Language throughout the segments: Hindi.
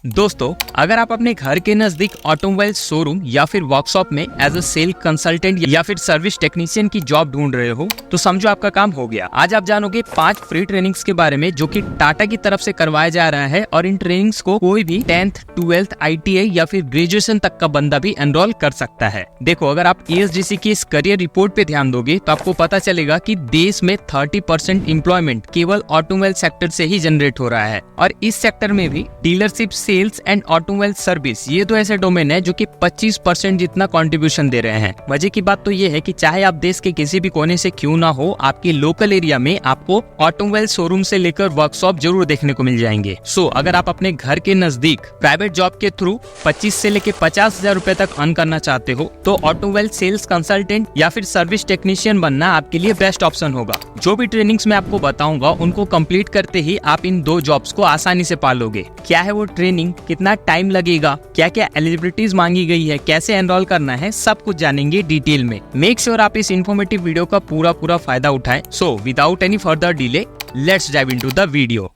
दोस्तों, अगर आप अपने घर के नजदीक ऑटोमोबाइल शोरूम या फिर वर्कशॉप में एज अ सेल कंसल्टेंट या फिर सर्विस टेक्नीशियन की जॉब ढूंढ रहे हो तो समझो आपका काम हो गया। आज आप जानोगे 5 फ्री ट्रेनिंग्स के बारे में जो कि टाटा की तरफ से करवाया जा रहा है और इन ट्रेनिंग्स को कोई भी 10th 12th ITI या फिर ग्रेजुएशन तक का बंदा भी एनरोल कर सकता है। देखो, अगर आप ESGC की इस करियर रिपोर्ट पे ध्यान दोगे तो आपको पता चलेगा कि देश में 30% एम्प्लॉयमेंट केवल ऑटोमोबाइल सेक्टर से ही जनरेट हो रहा है और इस सेक्टर में भी dealership, sales and automobile service, ये तो ऐसे डोमेन है जो कि 25% जितना कंट्रीब्यूशन दे रहे हैं। मजे की बात तो ये है कि चाहे आप देश के किसी भी कोने से क्यों ना हो, आपके लोकल एरिया में आपको ऑटोमोबाइल शोरूम से लेकर वर्कशॉप जरूर देखने को मिल जाएंगे। अगर आप अपने घर के नजदीक प्राइवेट जॉब के थ्रू 25 से लेकर 50,000 रुपए तक अर्न करना चाहते हो तो ऑटोमोबाइल सेल्स कंसल्टेंट या फिर सर्विस टेक्नीशियन बनना आपके लिए बेस्ट ऑप्शन होगा। जो भी ट्रेनिंग्स मैं आपको बताऊंगा उनको कंप्लीट करते ही आप इन 2 जॉब्स को आसानी से पा लोगे। क्या है वो ट्रेनिंग, कितना टाइम लगेगा, क्या क्या एलिजिबिलिटीज मांगी गई है, कैसे एनरोल करना है, सब कुछ जानेंगे डिटेल में। मेक श्योर आप इस इन्फॉर्मेटिव वीडियो का पूरा फायदा उठाएं। So without any further delay, let's dive into the video.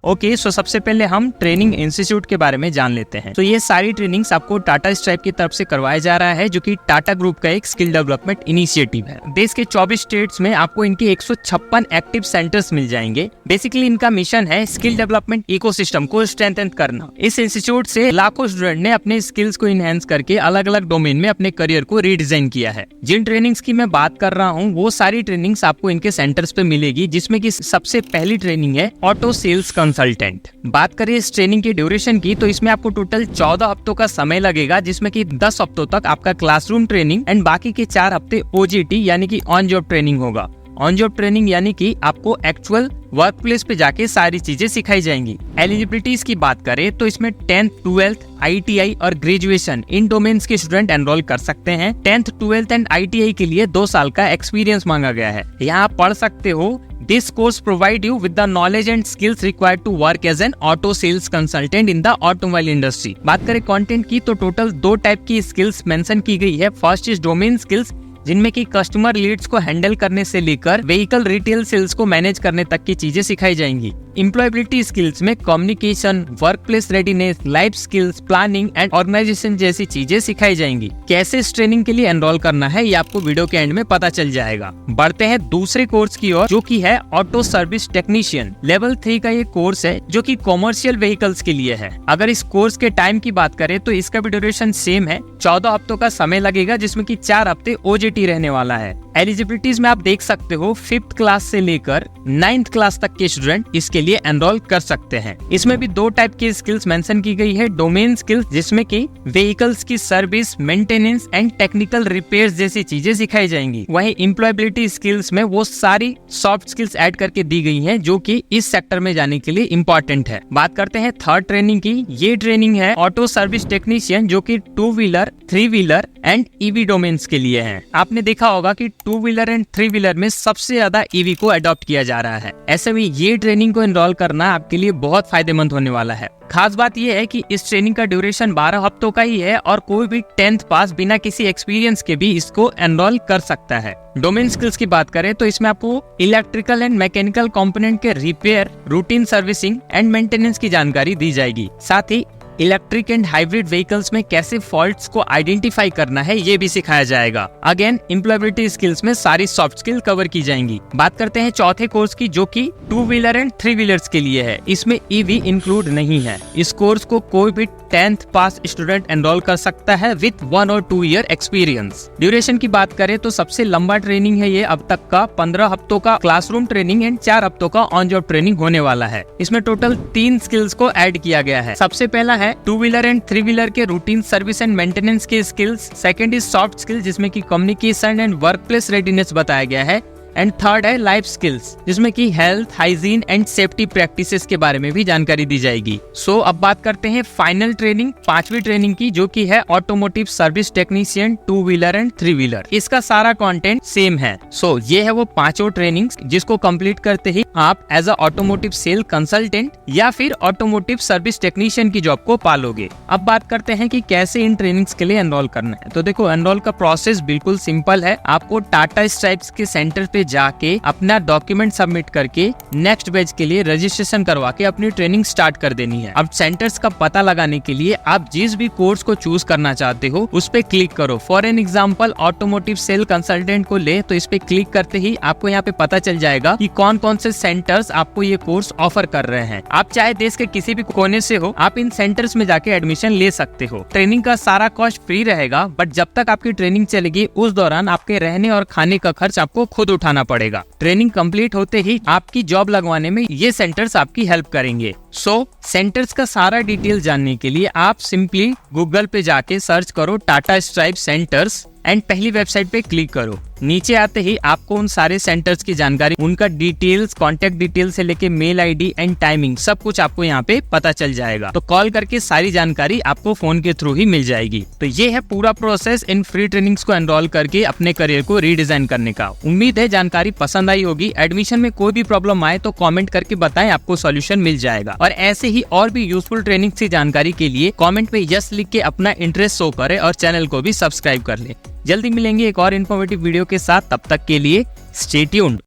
Okay, so सबसे पहले हम ट्रेनिंग इंस्टीट्यूट के बारे में जान लेते हैं। तो ये सारी ट्रेनिंग्स आपको टाटा स्ट्राइप की तरफ से करवाया जा रहा है जो कि टाटा ग्रुप का एक स्किल डेवलपमेंट इनिशिएटिव है। देश के 24 स्टेट्स में आपको इनके 156 एक्टिव सेंटर्स मिल जाएंगे। बेसिकली इनका मिशन है स्किल डेवलपमेंट इकोसिस्टम को स्ट्रेंथन करना। इस इंस्टीट्यूट से लाखों स्टूडेंट ने अपने स्किल्स को इनहेंस करके अलग अलग डोमेन में अपने करियर को रीडिजाइन किया है। जिन ट्रेनिंग्स की मैं बात कर रहा हूँ वो सारी ट्रेनिंग्स आपको इनके सेंटर्स पे मिलेगी, जिसमें की सबसे पहली ट्रेनिंग है ऑटो सेल्स कंसल्टेंट। बात करें इस ट्रेनिंग की ड्यूरेशन की तो इसमें आपको टोटल 14 हफ्तों का समय लगेगा, जिसमें कि 10 हफ्तों तक आपका क्लासरूम ट्रेनिंग एंड बाकी के 4 हफ्ते OJT यानी कि ऑन जॉब ट्रेनिंग होगा। ऑन जॉब ट्रेनिंग यानी कि आपको एक्चुअल वर्क प्लेस पे जाके सारी चीजें सिखाई जाएंगी। एलिजिबिलिटीज की बात करें तो इसमें 10th 12th ITI और ग्रेजुएशन इन डोमेन्स के स्टूडेंट एनरोल कर सकते हैं। 10th 12th एंड ITI के लिए 2 साल का एक्सपीरियंस मांगा गया है। यहाँ आप पढ़ सकते हो This course provide you with the knowledge and skills required to work as an auto sales consultant in the automobile industry। बात करें कंटेंट की तो टोटल 2 टाइप की स्किल्स मेंशन की गई है। फर्स्ट इज डोमेन स्किल्स, जिनमें कि कस्टमर लीड्स को हैंडल करने से लेकर व्हीकल रिटेल सेल्स को मैनेज करने तक की चीजें सिखाई जाएंगी। एम्प्लॉयबिलिटी स्किल्स में communication, workplace readiness, life skills, planning and organisation जैसी चीजें सिखाई जाएंगी। कैसे इस ट्रेनिंग के लिए एनरोल करना है ये आपको वीडियो के एंड में पता चल जाएगा। बढ़ते हैं दूसरे कोर्स की ओर जो कि है ऑटो सर्विस टेक्नीशियन। लेवल 3 का ये कोर्स है जो कि कॉमर्शियल व्हीकल्स के लिए है। अगर इस कोर्स के टाइम की बात करें तो इसका भी ड्यूरेशन सेम है, 14 हफ्तों का समय लगेगा, जिसमें कि 4 हफ्ते OJT रहने वाला है। एलिजिबिलिटीज में आप देख सकते हो 5th क्लास से लेकर 9th क्लास तक के स्टूडेंट इसके लिए एनरोल कर सकते हैं। इसमें भी 2 टाइप की स्किल्स मेंशन की गई है। डोमेन स्किल्स, जिसमें कि व्हीकल्स की service, maintenance and technical repairs जैसी चीजें सिखाई जाएंगी। वहीं एम्प्लॉयबिलिटी स्किल्स में वो सारी सॉफ्ट स्किल्स ऐड करके दी गई हैं जो कि इस सेक्टर में जाने के लिए इम्पोर्टेंट है। बात करते हैं थर्ड ट्रेनिंग की। ये ट्रेनिंग है ऑटो सर्विस टेक्नीशियन जो कि 2 wheeler, 3 wheeler and EV domains के लिए है। आपने देखा होगा कि 2 व्हीलर एंड 3 व्हीलर में सबसे ज्यादा EV को अडॉप्ट किया जा रहा है। ऐसे में ये ट्रेनिंग को एनरोल करना आपके लिए बहुत फायदेमंद होने वाला है। खास बात यह है कि इस ट्रेनिंग का ड्यूरेशन 12 हफ्तों का ही है और कोई भी 10th पास बिना किसी एक्सपीरियंस के भी इसको एनरोल कर सकता है। डोमेन स्किल्स की बात करें तो इसमें आपको इलेक्ट्रिकल एंड मैकेनिकल कंपोनेंट के repair, routine servicing and maintenance की जानकारी दी जाएगी। साथ ही इलेक्ट्रिक एंड हाइब्रिड व्हीकल्स में कैसे फॉल्ट्स को आइडेंटिफाई करना है ये भी सिखाया जाएगा। अगेन एम्प्लॉयबिलिटी स्किल्स में सारी सॉफ्ट स्किल कवर की जाएंगी। बात करते हैं चौथे कोर्स की जो कि 2 व्हीलर एंड 3 व्हीलर्स के लिए है। इसमें EV इंक्लूड नहीं है। इस कोर्स को कोई भी 10th पास स्टूडेंट एनरोल कर सकता है विथ 1 और 2 ईयर एक्सपीरियंस। ड्यूरेशन की बात करें तो सबसे लंबा ट्रेनिंग है ये अब तक का। 15 हफ्तों का क्लासरूम ट्रेनिंग एंड 4 हफ्तों का ऑन जॉब ट्रेनिंग होने वाला है। इसमें टोटल 3 स्किल्स को ऐड किया गया है। सबसे पहला है 2 व्हीलर एंड 3 व्हीलर के रूटीन सर्विस एंड मेंटेनेंस के skills. Second is soft skills, जिसमें कि communication and work place readiness बताया गया है। एंड थर्ड है लाइफ स्किल्स, जिसमें कि health, hygiene and safety practices के बारे में भी जानकारी दी जाएगी। अब बात करते हैं फाइनल ट्रेनिंग, 5वीं ट्रेनिंग की, जो कि है automotive service technician 2 wheeler and 3 wheeler. इसका सारा कंटेंट सेम है। ये है वो 5 ट्रेनिंग्स जिसको कंप्लीट करते ही आप as a automotive sale consultant या फिर ऑटोमोटिव सर्विस टेक्नीशियन की जॉब को पालोगे। अब बात करते हैं कि कैसे इन ट्रेनिंग्स के लिए एनरोल करना है। तो देखो, एनरोल का प्रोसेस बिल्कुल सिंपल है। आपको टाटा स्ट्राइप्स के सेंटर पे पे जाके अपना डॉक्यूमेंट सबमिट करके नेक्स्ट बैच के लिए रजिस्ट्रेशन करवा के अपनी ट्रेनिंग स्टार्ट कर देनी है। अब सेंटर्स का पता लगाने के लिए आप जिस भी कोर्स को चूज करना चाहते हो उस पे क्लिक करो। For an example automotive sale consultant को ले तो इस पे क्लिक करते ही आपको यहाँ पे पता चल जाएगा कि कौन कौन से सेंटर्स आपको ये कोर्स ऑफर कर रहे हैं। आप चाहे देश के किसी भी कोने से हो, आप इन सेंटर्स में जाके एडमिशन ले सकते हो। ट्रेनिंग का सारा कॉस्ट फ्री रहेगा, बट जब तक आपकी ट्रेनिंग चलेगी उस दौरान आपके रहने और खाने का खर्च आपको खुद उठाना पड़ेगा। ट्रेनिंग कंप्लीट होते ही आपकी जॉब लगवाने में ये सेंटर्स आपकी हेल्प करेंगे। सेंटर्स का सारा डिटेल जानने के लिए आप सिंपली गूगल पे जाके सर्च करो टाटा स्ट्राइप सेंटर्स एंड पहली वेबसाइट पे क्लिक करो। नीचे आते ही आपको उन सारे सेंटर्स की जानकारी, उनका डिटेल्स, कॉन्टेक्ट डिटेल से लेके मेल आईडी एंड टाइमिंग सब कुछ आपको यहाँ पे पता चल जाएगा। तो कॉल करके सारी जानकारी आपको फोन के थ्रू ही मिल जाएगी। तो ये है पूरा प्रोसेस इन फ्री ट्रेनिंग्स को एनरोल करके अपने करियर को रीडिजाइन करने का। उम्मीद है जानकारी पसंद आई होगी। एडमिशन में कोई भी प्रॉब्लम आए तो कॉमेंट करके बताएं, आपको सोल्यूशन मिल जाएगा। और ऐसे ही और भी यूजफुल ट्रेनिंग की जानकारी के लिए कॉमेंट में यस लिख के अपना इंटरेस्ट शो करें और चैनल को भी सब्सक्राइब कर ले। जल्दी मिलेंगे एक और इन्फॉर्मेटिव वीडियो के साथ, तब तक के लिए स्टे ट्यून्ड।